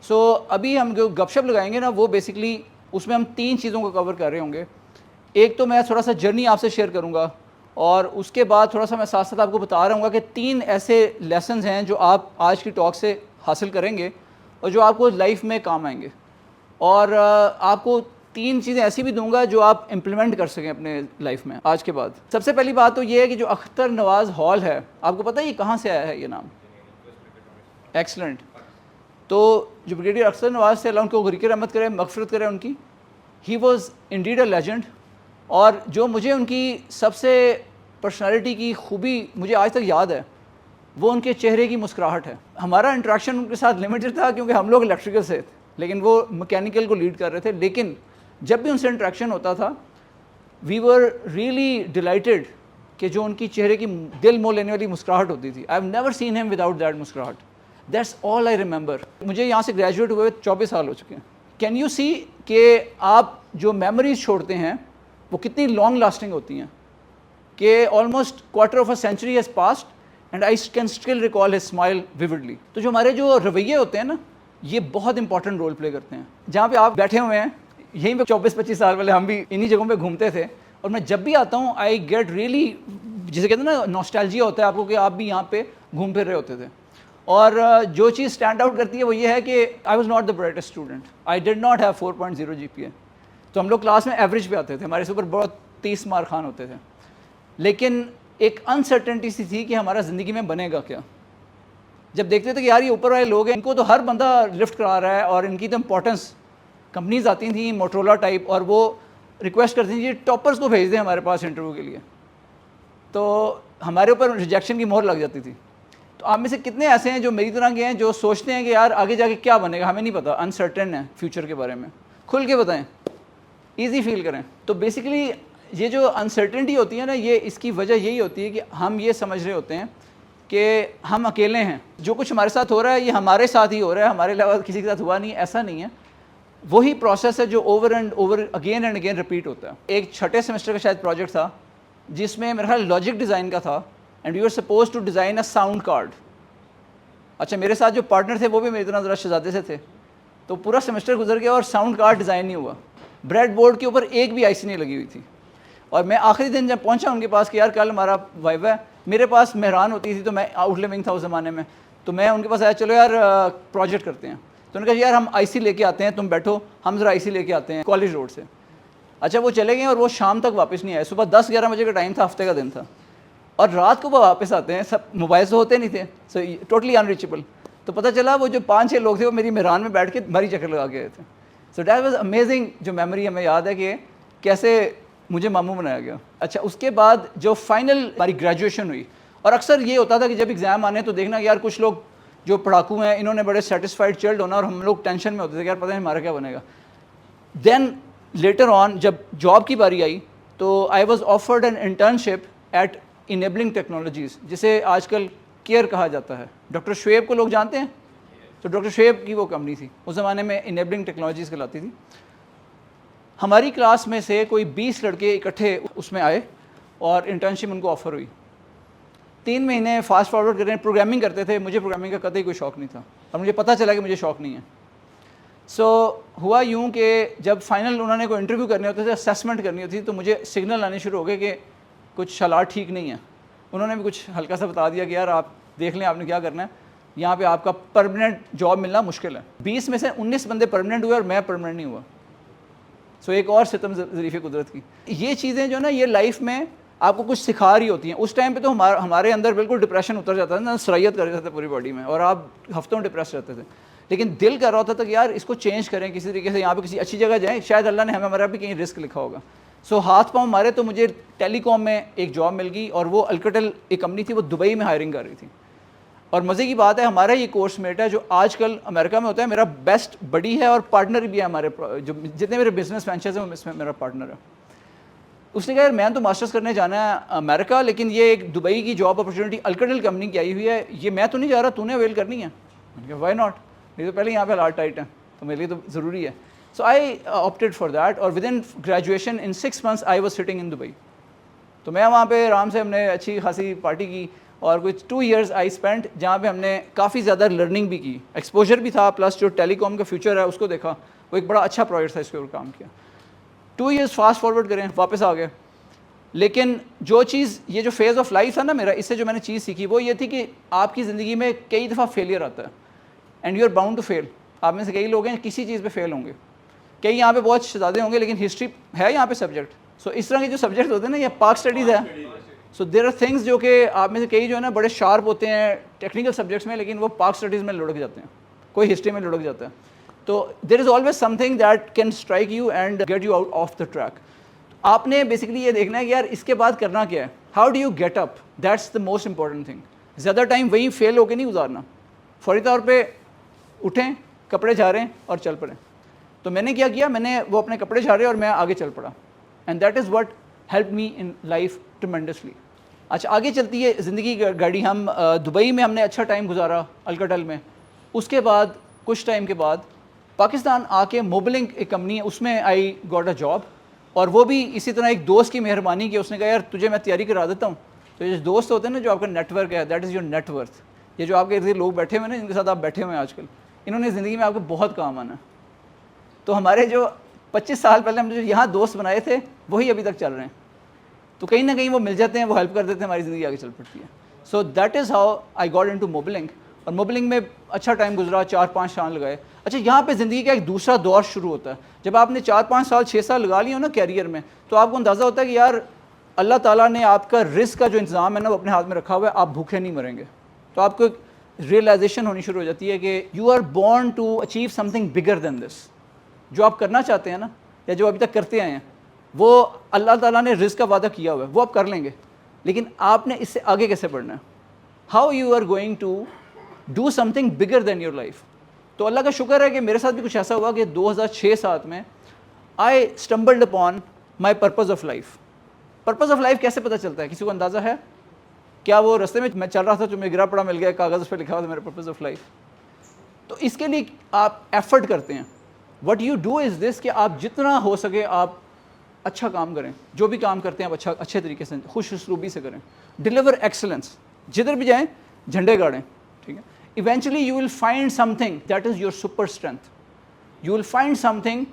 سو ابھی ہم جو گپ شپ لگائیں گے نا وہ بیسکلی اس میں ہم 3 چیزوں کو کور کر رہے ہوں گے. ایک تو میں تھوڑا سا جرنی آپ سے شیئر کروں گا, اور اس کے بعد تھوڑا سا میں ساتھ ساتھ آپ کو بتا رہا ہوں گا کہ 3 ایسے لیسنز ہیں جو آپ آج کی ٹاک سے حاصل کریں گے اور جو آپ کو لائف میں کام آئیں گے. اور آپ کو 3 چیزیں ایسی بھی دوں گا جو آپ امپلیمنٹ کر سکیں اپنے لائف میں آج کے بعد. سب سے پہلی بات تو یہ ہے کہ جو اختر نواز ہال ہے, آپ کو پتہ ہے یہ کہاں سے آیا ہے یہ نام؟ ایکسلنٹ. تو جو بریگیڈیئر اختر نواز سے اللہ ان کو غریق رحمت کرے, مغفرت کرے ان کی. He was indeed a legend. اور جو مجھے ان کی سب سے پرسنالٹی کی خوبی مجھے آج تک یاد ہے وہ ان کے چہرے کی مسکراہٹ ہے. ہمارا انٹریکشن ان کے ساتھ لمیٹڈ تھا کیونکہ ہم لوگ الیکٹریکل سے تھے, لیکن وہ مکینیکل کو لیڈ کر رہے تھے. لیکن جب بھی ان سے انٹریکشن ہوتا تھا وی ور ریئلی ڈیلائٹیڈ کہ جو ان کی چہرے کی دل مو لینے والی مسکراہٹ ہوتی تھی. I have never seen him without that مسکراہٹ. That's all I remember. مجھے یہاں سے گریجویٹ ہوئے 24 سال ہو چکے ہیں. کین یو سی کہ آپ جو میموریز چھوڑتے ہیں وہ کتنی لانگ لاسٹنگ ہوتی ہیں, کہ almost quarter of a century has passed and I can still recall his smile vividly. تو جو ہمارے جو رویے ہوتے ہیں نا یہ بہت امپورٹنٹ رول پلے کرتے ہیں. جہاں پہ آپ بیٹھے ہوئے ہیں یہیں پہ 24-25 سال پہلے ہم بھی انہی جگہوں پہ گھومتے تھے, اور میں جب بھی آتا ہوں آئی گیٹ ریئلی, جسے کہتے ہیں نا نوسٹیلجیا ہوتا ہے آپ کو کہ آپ بھی یہاں پہ گھوم پھر رہے ہوتے تھے. اور جو چیز اسٹینڈ آؤٹ کرتی ہے وہ یہ ہے کہ I was not the brightest student. I did not have 4.0 GPA. تو ہم لوگ کلاس میں ایوریج پہ آتے تھے, ہمارے سے اوپر بہت 30 مارک خان ہوتے تھے. لیکن ایک انسرٹنٹی سی تھی کہ ہمارا زندگی میں بنے گا کیا. جب دیکھتے تھے کہ یار یہ اوپر والے لوگ ہیں, ان کو تو ہر بندہ لفٹ کرا رہا ہے, اور ان کی تو امپورٹنس, کمپنیز آتی تھیں موٹرولا ٹائپ, اور وہ ریکویسٹ کرتی تھیں ٹاپرز کو بھیج دیں ہمارے پاس انٹرویو کے لیے. تو ہمارے اوپر ریجیکشن کی مہر لگ جاتی تھی. تو آپ میں سے کتنے ایسے ہیں جو میری طرح کے ہیں جو سوچتے ہیں کہ یار آگے جا کے کیا بنے گا, ہمیں نہیں پتا, انسرٹن ہے فیوچر کے بارے میں. کھل کے بتائیں, ایزی فیل کریں. تو بیسیکلی یہ جو انسرٹنٹی ہوتی ہے نا, یہ اس کی وجہ یہی ہوتی ہے کہ ہم یہ سمجھ رہے ہوتے ہیں کہ ہم اکیلے ہیں, جو کچھ ہمارے ساتھ ہو رہا ہے یہ ہمارے ساتھ ہی ہو رہا ہے, ہمارے علاوہ کسی کے ساتھ ہوا نہیں. ایسا نہیں ہے, وہی پروسیس ہے جو over and over again and again repeat ہوتا ہے. ایک چھٹے سیمسٹر کا شاید پروجیکٹ تھا جس میں میرا خیال لاجک ڈیزائن کا تھا, and you are supposed to design a sound card. اچھا میرے ساتھ جو پارٹنر تھے وہ بھی میری طرح ذرا شہزادے سے تھے. تو پورا سیمسٹر گزر گیا اور ساؤنڈ کارڈ ڈیزائن نہیں ہوا. بریڈ بورڈ کے اوپر ایک بھی آئی سی نہیں لگی ہوئی تھی. اور میں آخری دن جب پہنچا ان کے پاس کہ یار کل ہمارا وائوا ہے, میرے پاس مہران ہوتی تھی تو میں آؤٹ لیونگ تھا اس زمانے میں, تو میں ان کے پاس آیا, چلو یار پروجیکٹ کرتے ہیں. تو انہوں نے کہا یار ہم آئی سی لے کے آتے ہیں, تم بیٹھو, ہم ذرا آئی سی لے کے آتے ہیں کالج روڈ سے. اچھا وہ چلے گئے اور وہ شام تک واپس نہیں آئے. صبح 10-11 بجے کا ٹائم تھا, ہفتے کا دن تھا, اور رات کو وہ واپس آتے ہیں. سب موبائل تو ہوتے نہیں تھے, سو ٹوٹلی انریچیبل. تو پتہ چلا وہ جو 5-6 لوگ تھے وہ میری مہران میں بیٹھ کے ہماری چکر لگا کے آئے تھے. سو دیٹ واز امیزنگ. جو میموری ہمیں یاد ہے کہ کیسے مجھے ماموں بنایا گیا. اچھا اس کے بعد جو فائنل ہماری گریجویشن ہوئی, اور اکثر یہ ہوتا تھا کہ جب ایگزام آنے تو دیکھنا یار کچھ لوگ جو پڑھاکو ہیں انہوں نے بڑے سیٹسفائڈ چلڈ ہونا, اور ہم لوگ ٹینشن میں ہوتے تھے کہ یار پتہ نہیں ہمارا کیا بنے گا. دین لیٹر آن جب جاب کی باری آئی تو I was offered an internship at enabling technologies, جسے آج کل کیئر کہا جاتا ہے. ڈاکٹر شعیب کو لوگ جانتے ہیں, تو ڈاکٹر شعیب کی وہ کمپنی تھی اس زمانے میں, انیبلنگ ٹیکنالوجیز کہلاتی تھی. ہماری کلاس میں سے کوئی 20 لڑکے اکٹھے اس میں آئے اور انٹرنشپ ان کو آفر ہوئی. 3 مہینے فاسٹ فارورڈ کریں, پروگرامنگ کرتے تھے. مجھے پروگرامنگ کا قطعی کوئی شوق نہیں تھا, اور مجھے پتہ چلا کہ مجھے شوق نہیں ہے. سو ہوا یوں کہ جب فائنل انہوں نے کوئی انٹرویو کرنے ہوتے تھے, اسیسمنٹ کرنی ہوتی تھی, تو مجھے سگنل آنے شروع ہو گئے کہ کچھ حالات ٹھیک نہیں ہیں. انہوں نے بھی کچھ ہلکا سا بتا دیا کہ یار آپ دیکھ لیں آپ نے کیا کرنا ہے, یہاں پہ آپ کا پرماننٹ جاب ملنا مشکل ہے. 20 میں سے 19 بندے پرماننٹ ہوئے اور میں پرماننٹ نہیں ہوا. سو ایک اور ستم ظریف قدرت کی. یہ چیزیں جو نا یہ لائف میں آپ کو کچھ سکھا رہی ہوتی ہیں. اس ٹائم پہ تو ہمارے اندر بالکل ڈپریشن اتر جاتا تھا نا, سرائیت کر جاتا تھا پوری باڈی میں, اور آپ ہفتوں ڈپریس رہتے تھے. لیکن دل کر رہا ہوتا تھا کہ یار اس کو چینج کریں کسی طریقے سے, یہاں پہ کسی اچھی جگہ جائیں, شاید اللہ نے ہمارا بھی کہیں رسک لکھا ہوگا. سو ہاتھ پاؤں مارے تو مجھے ٹیلی کام میں ایک جاب مل گئی, اور وہ الکٹل ایک کمپنی تھی, وہ دبئی میں ہائرنگ کر رہی تھی. اور مزے کی بات ہے ہمارا یہ کورس میٹ ہے جو آج کل امریکہ میں ہوتا ہے, میرا بیسٹ بڈی ہے اور پارٹنر بھی ہے. ہمارے جو جتنے میرے بزنس وینچرز ہیں اس میں میرا پارٹنر ہے. اس نے کہا یار میں تو ماسٹرز کرنے جانا ہے امریکہ, لیکن یہ ایک دبئی کی جاب اپرچونیٹی الکٹل کمپنی کی آئی ہوئی ہے, یہ میں تو نہیں جا رہا, تو نے اویل کرنی ہے. میں نے کہا وائی ناٹ, نہیں تو پہلے یہاں پہ حالات ٹائٹ ہیں تو میرے لیے تو ضروری ہے. سو آئی آپٹیڈ فار دیٹ, اور with in graduation in 6 months I was sitting in Dubai. تو میں وہاں پہ آرام سے ہم نے اچھی خاصی پارٹی کی, اور کچھ 2 years آئی اسپینڈ جہاں پہ ہم نے کافی زیادہ لرننگ بھی کی, ایکسپوجر بھی تھا, پلس جو ٹیلی کام کا فیوچر ہے اس کو دیکھا, وہ ایک بڑا اچھا پروجیکٹ تھا, اس کے اوپر کام کیا. 2 years فاسٹ فارورڈ کریں, واپس آ گئے. لیکن جو چیز, یہ جو فیز آف لائف ہے نا میرا, اس سے جو میں نے چیز سیکھی وہ یہ تھی کہ آپ کی زندگی میں کئی دفعہ فیلئر آتا ہے, and you are bound to fail. آپ میں سے کئی لوگ ہیں کسی چیز پہ فیل ہوں گے, کئی یہاں پہ بہت شہزادے ہوں گے لیکن ہسٹری ہے یہاں پہ سبجیکٹ. سو اس طرح کے جو سبجیکٹ ہوتے ہیں نا, یہ پاک اسٹڈیز ہے. سو دیر آر تھنگس جو کہ آپ میں سے کئی جو ہے نا بڑے شارپ ہوتے ہیں ٹیکنیکل سبجیکٹس میں, لیکن وہ پاک اسٹڈیز میں لڑک جاتے ہیں, کوئی ہسٹری میں لڑک جاتا ہے. تو there is always something that can strike you and get you out of the track. آپ نے بیسکلی یہ دیکھنا ہے کہ یار اس کے بعد کرنا کیا ہے, how do you get up, that's the most important thing. زیادہ ٹائم وہیں فیل ہو کے نہیں گزارنا. فوری طور پہ اٹھیں, کپڑے جھاڑیں اور چل پڑیں. تو میں نے کیا کیا, میں نے وہ اپنے کپڑے جھاڑے اور میں آگے چل پڑا, and that is what help me in life tremendously. اچھا آگے چلتی ہے زندگی کی گاڑی. ہم دبئی میں ہم نے اچھا ٹائم گزارا, الکٹل میں. اس کے بعد کچھ ٹائم کے بعد پاکستان آ کے موبلنگ ایک کمپنی ہے, اس میں آئی گاٹ اے جاب. اور وہ بھی اسی طرح ایک دوست کی مہربانی کی, اس نے کہا یار تجھے میں تیاری کرا دیتا ہوں. تو یہ دوست ہوتے ہیں نا جو آپ کا نیٹ ورک ہے, that is your net worth. یہ جو آپ کے ارد لوگ بیٹھے ہوئے ہیں نا, جن کے ساتھ آپ بیٹھے ہوئے ہیں آج کل, انہوں نے زندگی میں آپ کو بہت کام آنا. تو ہمارے جو 25 سال پہلے ہم جو یہاں دوست بنائے تھے وہی ابھی تک چل رہے ہیں. تو کہیں نہ کہیں وہ مل جاتے ہیں, وہ ہیلپ کر دیتے ہیں, ہماری زندگی آگے چل پڑتی ہے. So that is how I got into Mobilink. اور موبلنگ میں اچھا ٹائم گزرا, 4-5 سال لگائے. اچھا یہاں پہ زندگی کا ایک دوسرا دور شروع ہوتا ہے. جب آپ نے 4-5 سال 6 سال لگا لیے ہو نا کیریئر میں, تو آپ کو اندازہ ہوتا ہے کہ یار اللہ تعالیٰ نے آپ کا رزق کا جو انتظام ہے نا وہ اپنے ہاتھ میں رکھا ہوا ہے, آپ بھوکے نہیں مریں گے. تو آپ کو ریئلائزیشن ہونی شروع ہو جاتی ہے کہ you are born to achieve something bigger than this. جو آپ کرنا چاہتے ہیں نا, یا جو ابھی تک کرتے آئے ہیں, وہ اللہ تعالیٰ نے رزق کا وعدہ کیا ہوا ہے, وہ آپ کر لیں گے. لیکن آپ نے اس سے آگے کیسے بڑھنا ہے, how you are going to do something bigger than your life. تو اللہ کا شکر ہے کہ میرے ساتھ بھی کچھ ایسا ہوا کہ 2006-7 میں I stumbled upon my purpose of life. Purpose of life کیسے پتہ چلتا ہے, کسی کو اندازہ ہے؟ کیا وہ رستے میں چل رہا تھا جو مجھے گرا پڑا مل گیا, کاغذ پہ لکھا ہوا تھا میرا پرپز آف لائف. تو اس کے لیے آپ ایفرٹ کرتے ہیں. وٹ یو ڈو از دس, کہ آپ جتنا ہو سکے آپ اچھا کام کریں. جو بھی کام کرتے ہیں آپ اچھے طریقے سے, خوش اسلوبی سے کریں. ڈیلیور ایکسلنس, جدھر بھی جائیں جھنڈے گاڑیں, ٹھیک ہے. Eventually you will find something that is your super strength. You will find some thing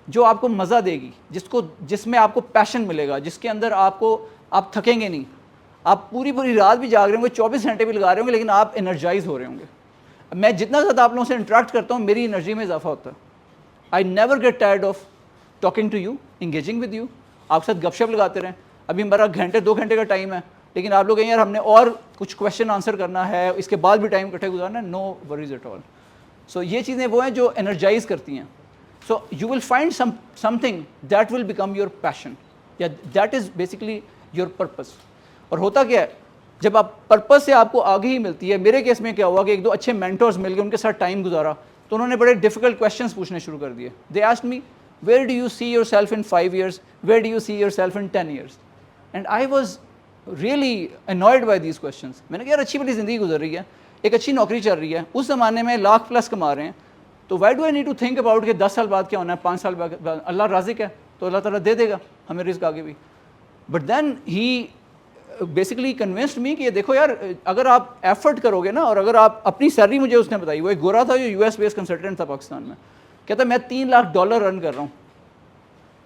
جو آپ کو مزہ دے گی, جس میں آپ کو پیشن ملے گا, جس کے اندر آپ تھکیں گے نہیں. آپ پوری رات بھی جاگ رہے ہوں گے, 24 گھنٹے بھی لگا رہے ہوں گے, لیکن آپ انرجائز ہو رہے ہوں گے. میں جتنا زیادہ آپ لوگوں سے انٹریکٹ کرتا ہوں میری انرجی میں اضافہ ہوتا ہے. I never get tired of talking to you, engaging with you. آپ کے ساتھ گپ شپ لگاتے رہیں. ابھی ہمارا 2 گھنٹے کا ٹائم ہے, لیکن آپ لوگ کہیں یار ہم نے اور کچھ کویشچن آنسر کرنا ہے, اس کے بعد بھی ٹائم اکٹھے گزارنا ہے. No worries at all. سو یہ چیزیں وہ ہیں جو انرجائز کرتی ہیں. So you will find something that will become your passion, یا that is basically your purpose. اور ہوتا کیا ہے, جب آپ پرپز سے آپ کو آگے ہی ملتی ہے. میرے کیس میں کیا ہوا کہ 1-2 اچھے مینٹورز مل گئے, ان کے ساتھ ٹائم گزارا, تو انہوں نے بڑے ڈیفیکلٹ کویشچنس پوچھنے شروع کر دیے. They asked me where do you see yourself in 5 years, where do you see yourself in 10 years. And I was really annoyed by these questions. میں نے کہا یار اچھی بڑی زندگی گزر رہی ہے, ایک اچھی نوکری چل رہی ہے, اس زمانے میں لاکھ+ کما رہے ہیں, تو why do I need to think about کہ 10 سال بعد کیا ہونا ہے, 5 سال بعد. اللہ رازق ہے تو اللہ تعالیٰ دے دے گا ہمیں رزق آگے بھی. But then he basically convinced me کہ یہ دیکھو یار, اگر آپ ایفرٹ کرو گے نا, اور اگر آپ اپنی سیلری, مجھے اس نے بتائی, وہ ایک گورا تھا جو US بیس کنسلٹنٹ تھا پاکستان میں, کہتا میں $3 لاکھ ارن کر رہا ہوں.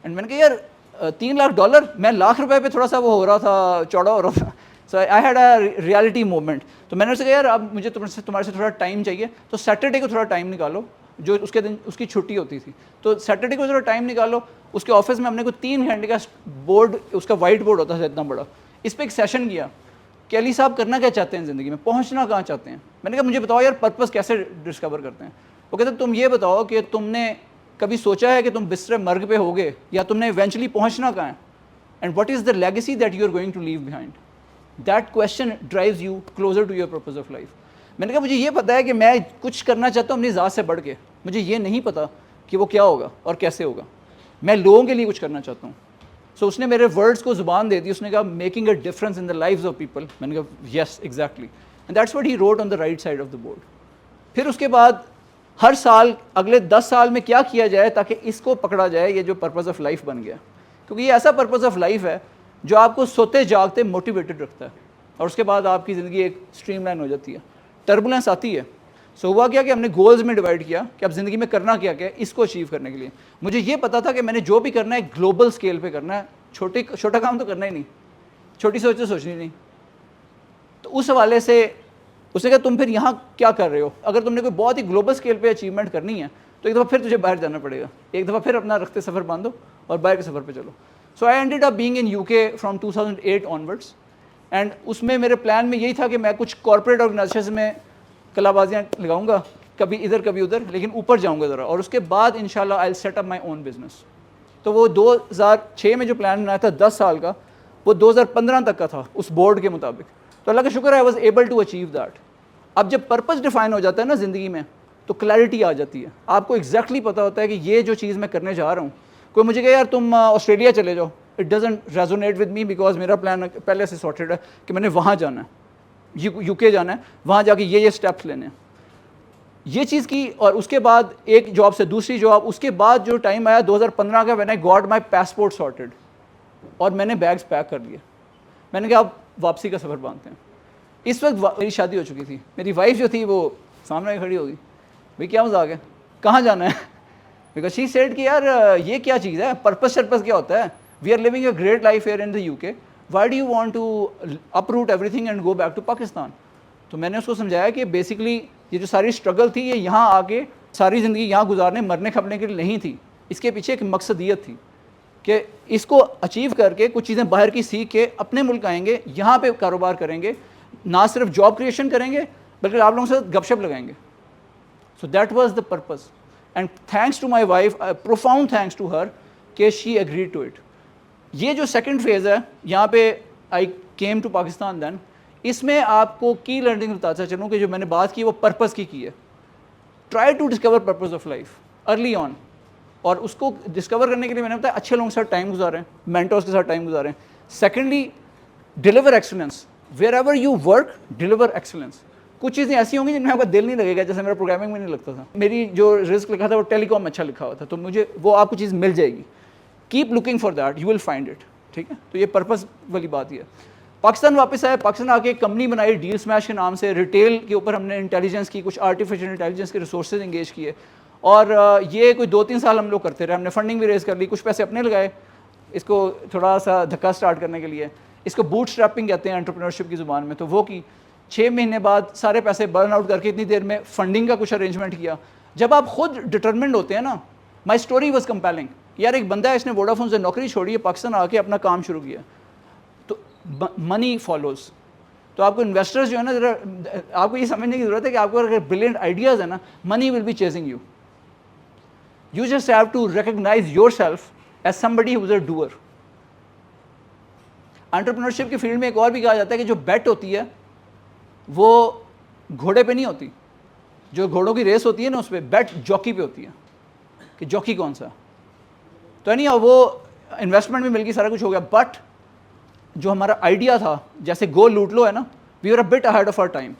اینڈ میں نے کہا یار $3 لاکھ, میں ₹1,00,000 پہ تھوڑا سا وہ ہو رہا تھا, چوڑا ہو رہا تھا. So I had a reality moment. تو میں نے اسے کہا یار اب مجھے تمہارے سے تھوڑا ٹائم چاہیے, تو سیٹرڈے کو تھوڑا ٹائم نکالو, جو اس کے دن اس کی چھٹی ہوتی تھی, تو سیٹرڈے کو تھوڑا ٹائم نکالو. اس کے آفس میں ہم نے کوئی 3 گھنٹے کا بورڈ, اس کا وائٹ بورڈ ہوتا تھا اتنا بڑا, اس پہ ایک سیشن کیا کہ علی صاحب کرنا کیا چاہتے ہیں زندگی میں, پہنچنا کہاں چاہتے ہیں. میں نے کہا مجھے بتاؤ یار پرپز کیسے ڈسکور کرتے ہیں. وہ کہتے تم یہ بتاؤ کہ تم نے کبھی سوچا ہے کہ تم بستر مرگ پہ ہوگے, یا تم نے ایونچولی پہنچنا کہاں ہے, and what is the legacy that you are going to leave behind. That question drives you closer to your purpose of life. میں نے کہا مجھے یہ پتا ہے کہ میں کچھ کرنا چاہتا ہوں اپنی ذات سے بڑھ کے, مجھے یہ نہیں پتا کہ وہ کیا ہوگا اور کیسے ہوگا. میں لوگوں کے لیے کچھ کرنا چاہتا ہوں. سو اس نے میرے ورڈس کو زبان دے دی. اس نے کہا making a difference in the lives of people. میں نے کہا yes exactly, and that's what he wrote on the right side of the board. پھر اس کے بعد ہر سال اگلے 10 سال میں کیا کیا جائے تاکہ اس کو پکڑا جائے, یہ جو پرپز آف لائف بن گیا. کیونکہ یہ ایسا پرپز آف لائف ہے جو آپ کو سوتے جاگتے موٹیویٹڈ رکھتا ہے. اور اس کے بعد آپ کی زندگی ایک اسٹریم لائن ہو جاتی ہے. ٹربولنس آتی ہے. سو ہوا کیا کہ ہم نے گولز میں ڈیوائڈ کیا کہ اب زندگی میں کرنا کیا ہے اس کو اچیو کرنے کے لیے. مجھے یہ پتا تھا کہ میں نے جو بھی کرنا ہے گلوبل اسکیل پہ کرنا ہے, چھوٹا کام تو کرنا ہی نہیں, چھوٹی سوچ تو سوچنی نہیں. تو اس حوالے سے اس نے کہا تم پھر یہاں کیا کر رہے ہو, اگر تم نے کوئی بہت ہی گلوبل اسکیل پہ اچیومنٹ کرنی ہے تو ایک دفعہ پھر تجھے باہر جانا پڑے گا, ایک دفعہ پھر اپنا رخت سفر باندھو اور باہر کے سفر پہ چلو. So I ended up being in UK from 2008 onwards. And اس میں میرے پلان میں یہی تھا کہ میں کچھ کارپوریٹ آرگنائزیشن میں کلا بازیاں لگاؤں گا, کبھی ادھر کبھی ادھر, لیکن اوپر جاؤں گا ذرا, اور اس کے بعد انشاءاللہ آئی ول سیٹ اپ مائی اون بزنس. تو وہ 2006 میں جو پلان بنایا تھا 10 سال کا, وہ 2015 تک کا تھا اس بورڈ کے مطابق. تو اللہ کا شکر ہے I was able to achieve that. اب جب پرپز ڈیفائن ہو جاتا ہے نا زندگی میں تو کلیئرٹی آ جاتی ہے, آپ کو ایگزیکٹلی پتہ ہوتا ہے کہ یہ جو چیز میں کرنے جا رہا ہوں. کوئی مجھے کہے یار تم آسٹریلیا چلے جاؤ, it doesn't resonate with me because میرا پلان پہلے سے سارٹیڈ ہے کہ میں نے وہاں جانا ہے, UK جانا ہے, وہاں جا کے یہ اسٹیپس لینے ہیں. یہ چیز کی, اور اس کے بعد ایک جاب سے دوسری جاب, اس کے بعد جو ٹائم آیا 2015 کا, when I got my passport sorted اور میں نے بیگز پیک کر لیے. میں نے کہا اب واپسی کا سفر باندھتے ہیں. اس وقت میری شادی ہو چکی تھی, میری وائف جو تھی وہ سامنے کھڑی ہوگی, بھائی کیا مذاق ہے, کہاں جانا ہے, بیکاز شی سیڈ کہ یار یہ کیا چیز ہے, پرپز کیا ہوتا ہے, we are living a great life here in the UK, why do you want to uproot everything and go back to Pakistan. تو میں نے اس کو سمجھایا کہ بیسکلی یہ جو ساری اسٹرگل تھی یہ یہاں آ کے ساری زندگی یہاں گزارنے مرنے کھپنے کے لیے نہیں تھی, اس کے پیچھے ایک مقصدیت تھی کہ اس کو اچیو کر کے کچھ چیزیں باہر کی سیکھ کے اپنے ملک آئیں گے, یہاں پہ کاروبار کریں گے, نہ صرف جاب کریشن کریں گے بلکہ آپ لوگوں سے گپ شپ لگائیں گے. So that was the purpose, and thanks to my wife, profound thanks to her کہ شی ایگریڈ ٹو اٹ. یہ جو سیکنڈ فیز ہے یہاں پہ آئی کیم ٹو پاکستان دین, اس میں آپ کو کی لرننگ بتاتا چلوں کہ جو میں نے بات کی وہ پرپز کی ہے. Try to discover purpose of life early on, اور اس کو ڈسکور کرنے کے لیے میں نے بتایا اچھے لوگوں کے ساتھ ٹائم گزاریں, مینٹورس کے ساتھ ٹائم گزاریں. Secondly deliver excellence where ever you work, deliver excellence. کچھ چیزیں ایسی ہوں گی جن میں آپ کا دل نہیں لگے گا, جیسے میرا پروگرامنگ میں نہیں لگتا تھا. میری جو رزق لکھا تھا وہ ٹیلی کام اچھا لکھا ہوا تھا, تو مجھے وہ آپ کو چیز مل جائے گی. Keep looking for that, you will find it. ٹھیک ہے, تو یہ پرپز والی بات ہی ہے. پاکستان واپس آئے, پاکستان آ کے ایک کمپنی بنائی ڈیل اسمیش کے نام سے, ریٹیل کے اوپر ہم نے انٹیلیجنس کی, کچھ آرٹیفیشیل انٹیلیجنس کے ریسورسز انگیج کیے, اور یہ کوئی 2-3 سال ہم لوگ کرتے رہے. ہم نے فنڈنگ بھی ریز کر لی, کچھ پیسے اپنے لگائے اس کو تھوڑا سا دھکا اسٹارٹ کرنے کے لیے. اس کو بوٹ اسٹریپنگ کہتے ہیں انٹرپرینورشپ کی زبان میں. تو وہ کی 6 مہینے بعد سارے پیسے برن آؤٹ کر کے اتنی دیر میں فنڈنگ کا کچھ ارینجمنٹ کیا. جب آپ خود ڈٹرمنڈ ہوتے ہیں نا, مائی اسٹوری واز کمپیلنگ. یار ایک بندہ ہے, اس نے ووڈافون سے نوکری چھوڑی ہے, پاکستان آ کے اپنا کام شروع کیا, تو منی فالوز. تو آپ کو انویسٹرز جو ہے نا, ذرا آپ کو یہ سمجھنے کی ضرورت ہے کہ آپ کو اگر برلینٹ آئیڈیاز ہیں نا, money will be chasing you. You just have to recognise yourself as somebody who is a doer. Entrepreneurship کی فیلڈ میں ایک اور بھی کہا جاتا ہے کہ جو بیٹ ہوتی ہے وہ گھوڑے پہ نہیں ہوتی, جو گھوڑوں کی ریس ہوتی ہے نا اس پہ بیٹ جاکی پہ ہوتی ہے کہ جاکی کون سا. تو یعنی وہ انویسٹمنٹ بھی مل گئی, سارا کچھ ہو گیا, بٹ جو ہمارا آئیڈیا تھا جیسے گو لوٹ لو ہے نا, we are a bit ahead of our time.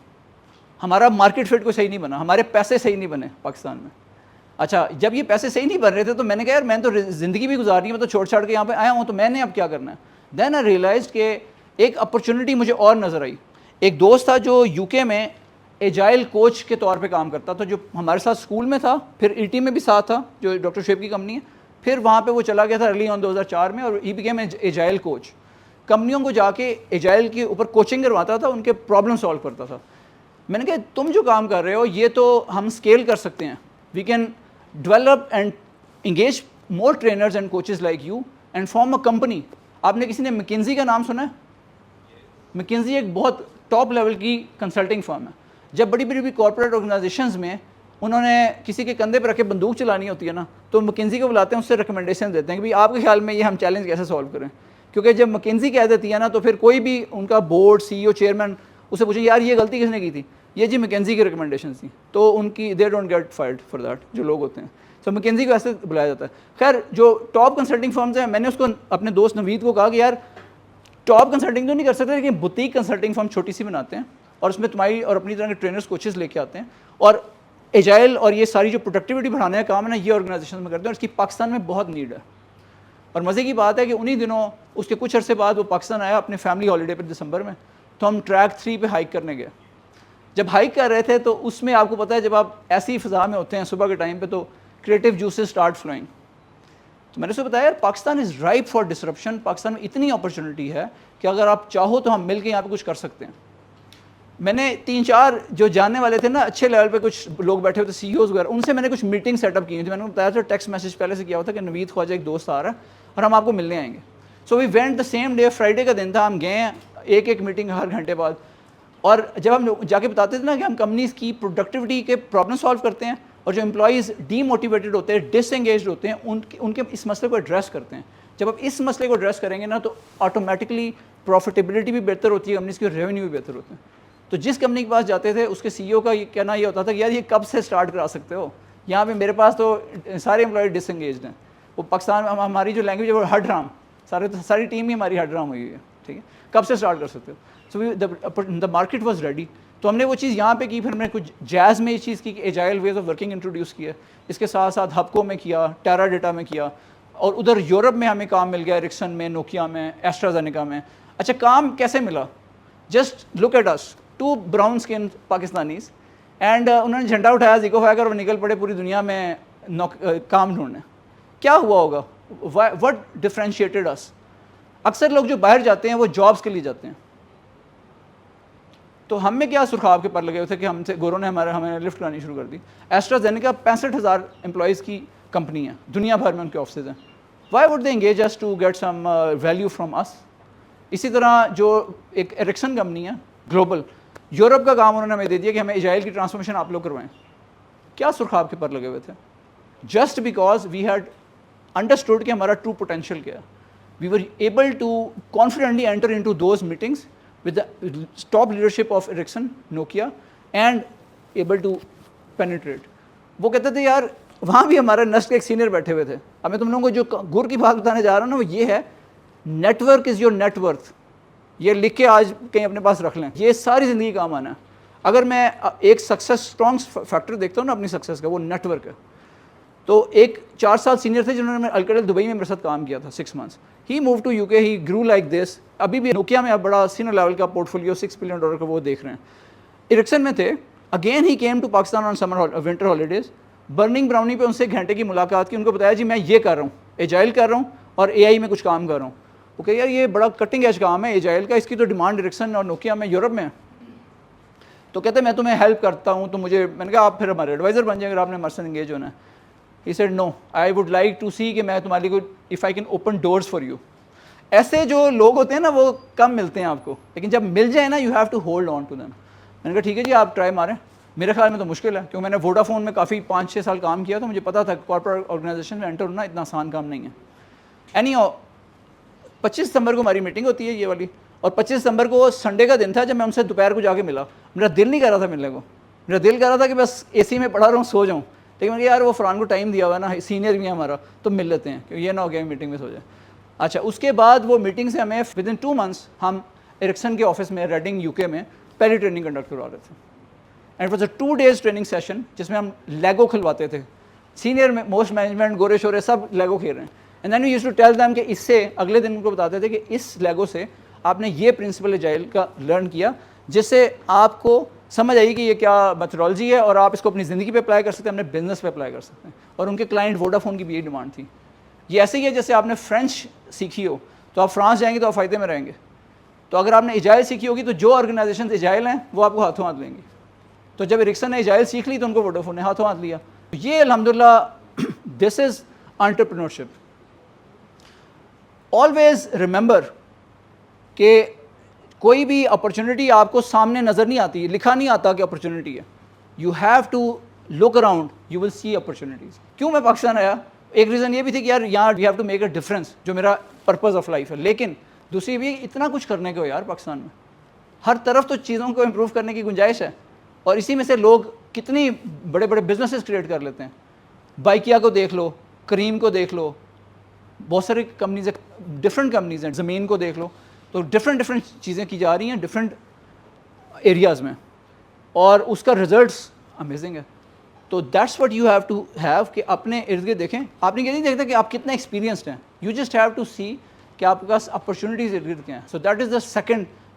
ہمارا مارکیٹ فٹ کو صحیح نہیں بنا, ہمارے پیسے صحیح نہیں بنے پاکستان میں. اچھا جب یہ پیسے صحیح نہیں بن رہے تھے تو میں نے کہا یار میں تو زندگی بھی گزارنی ہے, میں تو چھوڑ چھاڑ کے یہاں پہ آیا ہوں, تو میں نے اب کیا کرنا ہے. دین آئی ریئلائزڈ کہ ایک اپرچونٹی مجھے اور نظر آئی. ایک دوست تھا جو UK میں ایجائل کوچ کے طور پہ کام کرتا تھا, جو ہمارے ساتھ اسکول میں تھا, پھر ET میں بھی ساتھ تھا جو ڈاکٹر شعیب کی کمپنی ہے, پھر وہاں پہ وہ چلا گیا تھا ارلی آن 2004 میں, اور ہی بیکیم ایجائل کوچ. کمپنیوں کو جا کے ایجائل کے اوپر کوچنگ کرواتا تھا, ان کے پرابلم سالو کرتا تھا. میں نے کہا تم جو کام کر رہے ہو یہ تو ہم اسکیل کر سکتے ہیں, we can develop and engage more trainers and coaches like you and form a company. آپ نے کسی نے مکنزی کا نام سنا ہے؟ مکنزی ایک بہت ٹاپ لیول کی کنسلٹنگ فرم ہے. جب بڑی بڑی کارپوریٹ آرگنائزیشنز میں انہوں نے کسی کے کندھے پہ رکھ کے بندوق چلانی ہوتی ہے نا, تو مکنزی کو بلاتے ہیں, اس سے ریکمنڈیشن دیتے ہیں کہ بھائی آپ کے خیال میں یہ ہم چیلنج کیسے سالو کریں. کیونکہ جب مکنزی کہہ دیتی ہے نا تو پھر کوئی بھی ان کا بورڈ CEO چیئرمین اسے پوچھیں یار یہ غلطی کس نے کی تھی, یہ جی مکنزی کی ریکمنڈیشنز تھیں, تو ان کی they don't get fired for that جو لوگ ہوتے ہیں. سو مکنزی کو ایسے بلایا جاتا ہے. خیر جو ٹاپ کنسلٹنگ فرمز ہیں, میں نے اس کو اپنے دوست نوید کو کہا کہ یار ٹاپ کنسلٹنگ تو نہیں کر سکتے, لیکن بوتیک کنسلٹنگ فرم چھوٹی سی بناتے ہیں, اور اس میں تمہاری اور اپنی طرح کے ٹرینرز کوچز لے کے آتے ہیں, اور ایجائل اور یہ ساری جو پروڈکٹیوٹی بڑھانے کا کام ہے نا, یہ آرگنائزیشن میں کرتے ہیں, اور اس کی پاکستان میں بہت نیڈ ہے. اور مزے کی بات ہے کہ انہی دنوں اس کے کچھ عرصے بعد وہ پاکستان آیا اپنے فیملی ہالیڈے پر دسمبر میں, تو تو ہم ٹریک 3 پہ ہائیک کرنے گئے. جب ہائیک کر رہے تھے تو اس میں آپ کو پتہ ہے جب آپ ایسی فضا میں ہوتے ہیں صبح کے ٹائم پہ تو کریٹو جوسز اسٹارٹ فلوئنگ. تو میں نے اسے بتایا یار پاکستان از رائپ فار ڈسرپشن, پاکستان میں اتنی اپرچونٹی ہے کہ اگر آپ چاہو تو ہم مل کے یہاں پہ کچھ کر سکتے ہیں. میں نے 3-4 جو جاننے والے تھے نا اچھے لیول پہ کچھ لوگ بیٹھے ہوئے تھے سی ای اوز وغیرہ, ان سے میں نے کچھ میٹنگ سیٹ اپ کی تھی. میں نے بتایا تھا ٹیکسٹ میسج پہلے سے کیا ہوا تھا کہ نوید خواجہ ایک دوست آ رہا ہے اور ہم آپ کو ملنے آئیں گے. So we went the same day, Friday کا دن تھا, ہم گئے ایک میٹنگ ہر گھنٹے بعد. اور جب ہم جا کے بتاتے تھے نا کہ ہم کمپنیز کی پروڈکٹیوٹی کے پرابلم سالو کرتے ہیں اور جو امپلائیز ڈی موٹیویٹڈ ہوتے ہیں, ڈس انگیجڈ ہوتے ہیں, ان کے اس مسئلے کو ایڈریس کرتے ہیں. جب آپ اس مسئلے کو ایڈریس کریں گے نا تو آٹومیٹکلی پروفیٹیبلٹی بھی بہتر ہوتی ہے, کمپنیز کی ریونیو بھی بہتر ہوتے ہیں. تو جس کمپنی کے پاس جاتے تھے اس کے سی ای او کا یہ کہنا یہ ہوتا تھا کہ یار یہ کب سے اسٹارٹ کرا سکتے ہو, یہاں پہ میرے پاس تو سارے امپلائی ڈس انگیجڈ ہیں. وہ پاکستان ہماری جو لینگویج ہے وہ ہڈ رام, ساری ٹیم ہی ہماری ہڈ رام ہوئی ہے, ٹھیک ہے, کب سے اسٹارٹ کر سکتے ہو. سو دا مارکیٹ واز ریڈی. تو ہم نے وہ چیز یہاں پہ کی, پھر ہم نے کچھ جیز میں یہ چیز کی کہ agile ways of working introduce کیا. اس کے ساتھ ساتھ ہبکو میں کیا, ٹیرا ڈیٹا میں کیا, اور ادھر یورپ میں ہمیں کام مل گیا, ایرکسن میں, نوکیا میں, ایسٹرازینیکا میں. اچھا کام کیسے ملا؟ Just look at us, 2 brown skin Pakistanis, and انہوں نے جھنڈا اٹھایا زیکو فائگر اور نکل پڑے پوری دنیا میں کام ڈھونڈنے. کیا ہوا ہوگا؟ وٹ ڈفرینشیٹڈ اس؟ اکثر لوگ جو باہر جاتے ہیں وہ جابس کے لیے جاتے ہیں. تو ہم میں کیا سرخاب کے پر لگے ہوئے تھے کہ ہم سے گوروں نے ہمیں لفٹ کرانی شروع کر دی. ایسٹرازینیکا 65,000 امپلائیز کی کمپنی ہے, دنیا بھر میں ان کے آفسز ہیں. Why would they engage us to get some value from us? اسی طرح جو ایک ایرکسن کمپنی ہے گلوبل, یورپ کا کام انہوں نے ہمیں دے دیا کہ ہمیں ایجائل کی ٹرانسفارمیشن آپ لوگ کروائیں. کیا سرخاب کے پر لگے ہوئے تھے؟ Just because we had understood کہ ہمارا ٹرو پوٹینشیل کیا ہے. We were able to confidently enter into those meetings with the top leadership of Ericsson, Nokia, and able to penetrate. وہ کہتے تھے یار وہاں بھی ہمارے نسٹ کے ایک سینئر بیٹھے ہوئے تھے. اب میں تم لوگوں کو جو گر کی بات بتانے جا رہا ہوں نا وہ یہ ہے, network is your net worth. یہ لکھ کے آج کہیں اپنے پاس رکھ لیں, یہ ساری زندگی کام آنا ہے. اگر میں ایک سکسیس اسٹرانگ فیکٹر دیکھتا ہوں نا اپنی سکسیس کا, وہ نیٹ ورک ہے. تو ایک 4 سال سینئر تھے جنہوں نے الکٹل دبئی میں میرے ساتھ کام کیا تھا 6 months. He move to UK, he grow like this. ابھی بھی نوکیا میں اب بڑا سینئر لیول کا پورٹ فولیو $6 billion کا وہ دیکھ رہے ہیں. ایرکسن میں تھے, again he came to Pakistan on summer winter holidays. Burning brownie پہ ان سے 1 گھنٹے کی ملاقات کی, ان کو بتایا جی میں یہ کر رہا ہوں, ایجائل کر رہا ہوں اور اے آئی میں کچھ کام کر رہا ہوں. وہ کہ یار یہ بڑا کٹنگ ایج کام ہے ایجائل کا, اس کی تو ڈیمانڈ ایرکسن اور نوکیا میں یورپ میں ہے. تو کہتے ہیں میں تمہیں ہیلپ کرتا ہوں, تو مجھے میں نے کہا آپ پھر ہمارے ایڈوائزر بن جائیں اگر آپ نے ہمارے ساتھ انگیج ہونا ہے. He said no, I would like to see کہ میں تمہارے کو if I can open doors for you. ایسے جو لوگ ہوتے ہیں نا وہ کم ملتے ہیں آپ کو, لیکن جب مل جائیں نا you have to hold on to them. میں نے کہا ٹھیک ہے جی آپ ٹرائی ماریں. میرے خیال میں تو مشکل ہے کیونکہ میں نے ووڈا فون میں کافی 5-6 سال کام کیا, تو مجھے پتا تھا کارپوریٹ آرگنائزیشن میں انٹر ہونا اتنا آسان کام نہیں ہے. اینی 25 دسمبر کو ہماری میٹنگ ہوتی ہے یہ والی, اور 25 دسمبر کو سنڈے کا دن تھا جب میں ان سے دوپہر کو جا کے ملا. میرا دل نہیں کر رہا تھا ملنے کو, میرا دل کر رہا تھا کہ بس اے سی میں پڑھا رہا ہوں سو جاؤں, لیکن میں نے کہا یار وہ فران کو ٹائم دیا ہوا ہے نا, سینئر بھی ہے ہمارا, تو مل لیتے ہیں کہ یہ نہ ہو گیا میٹنگ میں سو جائے. اچھا اس کے بعد وہ میٹنگ سے ہمیں ودن 2 months ہم ایرکسن کے آفس میں ریڈنگ یو کے میں پہلی ٹریننگ کنڈکٹ کروا رہے تھے. And was a 2 days training session جس میں ہم لیگو کھلواتے تھے. سینئر موسٹ مینجمنٹ گورے شورے سب لیگو کھیل رہے ہیں. And then we used to tell them کہ اس سے اگلے دن ان کو بتاتے تھے کہ اس لیگو سے آپ نے یہ پرنسپل ایجائل کا لرن کیا, جس سے آپ کو سمجھ آئی کہ یہ کیا میتھڈالوجی ہے اور آپ اس کو اپنی زندگی پہ اپلائی کر سکتے ہیں, اپنے بزنس پہ اپلائی کر سکتے ہیں. اور ان کے کلائنٹ ووڈا فون کی بھی یہی ڈیمانڈ تھی. یہ ایسے ہی ہے جیسے آپ نے فرینچ سیکھی ہو تو آپ فرانس جائیں گے تو آپ فائدے میں رہیں گے. تو اگر آپ نے ایجائل سیکھی ہوگی تو جو آرگنائزیشن ایجائل ہیں وہ آپ کو ہاتھوں ہاتھ لیں گی. تو جب ایرکسن نے ایجائل سیکھ لی تو ان کو ووڈا فون نے ہاتھوں ہاتھ لیا. یہ الحمدللہ دس از انٹرپرینورشپ. آلویز ریممبر کہ کوئی بھی اپرچونٹی آپ کو سامنے نظر نہیں آتی, لکھا نہیں آتا کہ اپرچونٹی ہے. You have to look around, you will see opportunities. کیوں میں پاکستان آیا, ایک ریزن یہ بھی تھی کہ یار یہاں we have to make a difference, جو میرا پرپز آف لائف ہے. لیکن دوسری بھی اتنا کچھ کرنے کو یار پاکستان میں ہر طرف تو چیزوں کو امپروو کرنے کی گنجائش ہے, اور اسی میں سے لوگ کتنی بڑے بڑے بزنسز کریٹ کر لیتے ہیں. بائکیا کو دیکھ لو, کریم کو دیکھ لو, بہت ساری کمپنیز ڈفرینٹ کمپنیز ہیں, زمین کو دیکھ لو. تو ڈفرینٹ چیزیں کی جا رہی ہیں ڈفرینٹ ایریاز میں, اور اس کا رزلٹس امیزنگ ہے. تو that's what you have to have کہ اپنے ارد گرد دیکھیں. آپ نے یہ نہیں دیکھتا کہ آپ کتنے ایکسپیرینسڈ ہیں, یو جسٹ ہیو ٹو سی کہ آپ کے پاس اپرچونیٹیز ارد گرد کیا ہیں. So that is the second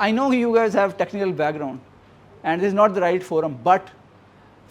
I know you guys have technical background and this is not the right forum, but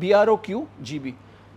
BROQ GB,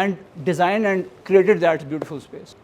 and designed and created that beautiful space.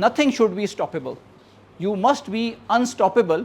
nothing should be stoppable. You must be unstoppable.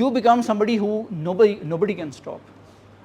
you become somebody who nobody can stop.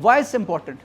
Why is important?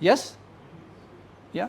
Yes? Yeah?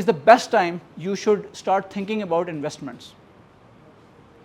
is the best time you should start thinking about investments.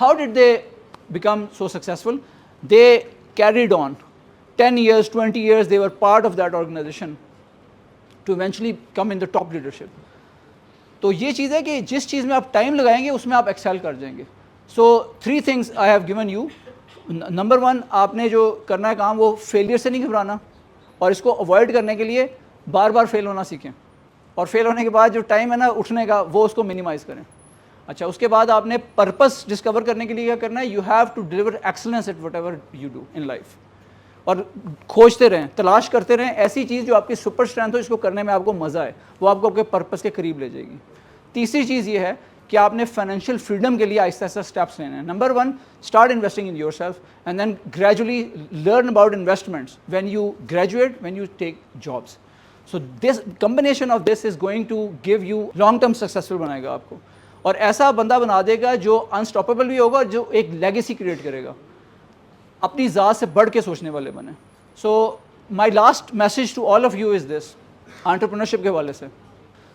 How did they become so successful? They carried on 10 years, 20 years, they were part of that organization, to eventually come in the top leadership. تو یہ چیز ہے کہ جس چیز میں آپ time لگائیں گے اس میں آپ ایکسیل کر جائیں گے. سو 3 things I have given you. Number 1 آپ نے جو کرنا ہے کام وہ فیلئر سے نہیں گھبرانا, اور اس کو اوائڈ کرنے کے لیے بار بار فیل ہونا سیکھیں, اور فیل ہونے کے بعد جو ٹائم ہے نا اٹھنے کا وہ اس کو منیمائز کریں. اچھا اس کے بعد آپ نے پرپس ڈسکور کرنے کے لیے کیا کرنا ہے, you have to deliver excellence at whatever you do in life. اور کھوجتے رہیں, تلاش کرتے رہیں ایسی چیز جو آپ کی سپر اسٹرینتھ ہو, اس کو کرنے میں آپ کو مزہ آئے, وہ آپ کو آپ کے پرپس کے قریب لے جائے گی. تیسری چیز یہ ہے کہ آپ نے فائنینشیل فریڈم کے لیے آہستہ آہستہ اسٹیپس لینے ہیں. Number 1 start investing in yourself and then gradually learn about investments when you graduate, when you take jobs. So this combination of this is going to give you long term successful بنائے گا آپ کو, اور ایسا بندہ بنا دے گا جو unstoppable بھی ہوگا, جو ایک لیگیسی کریٹ کرے گا. اپنی ذات سے بڑھ کے سوچنے والے بنے. So my last message to all of you is this, entrepreneurship کے حوالے سے.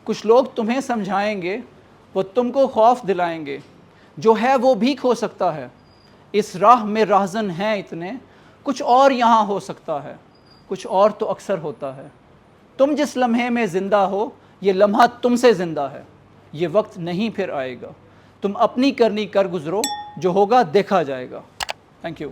کچھ لوگ تمہیں سمجھائیں گے, وہ تم کو خوف دلائیں گے, جو ہے وہ بھی کھو سکتا ہے, اس راہ میں راہزن ہیں اتنے, کچھ اور یہاں ہو سکتا ہے, کچھ اور تو اکثر ہوتا ہے. تم جس لمحے میں زندہ ہو یہ لمحہ تم سے زندہ ہے, یہ وقت نہیں پھر آئے گا, تم اپنی کرنی کر گزرو, جو ہوگا دیکھا جائے گا. Thank you.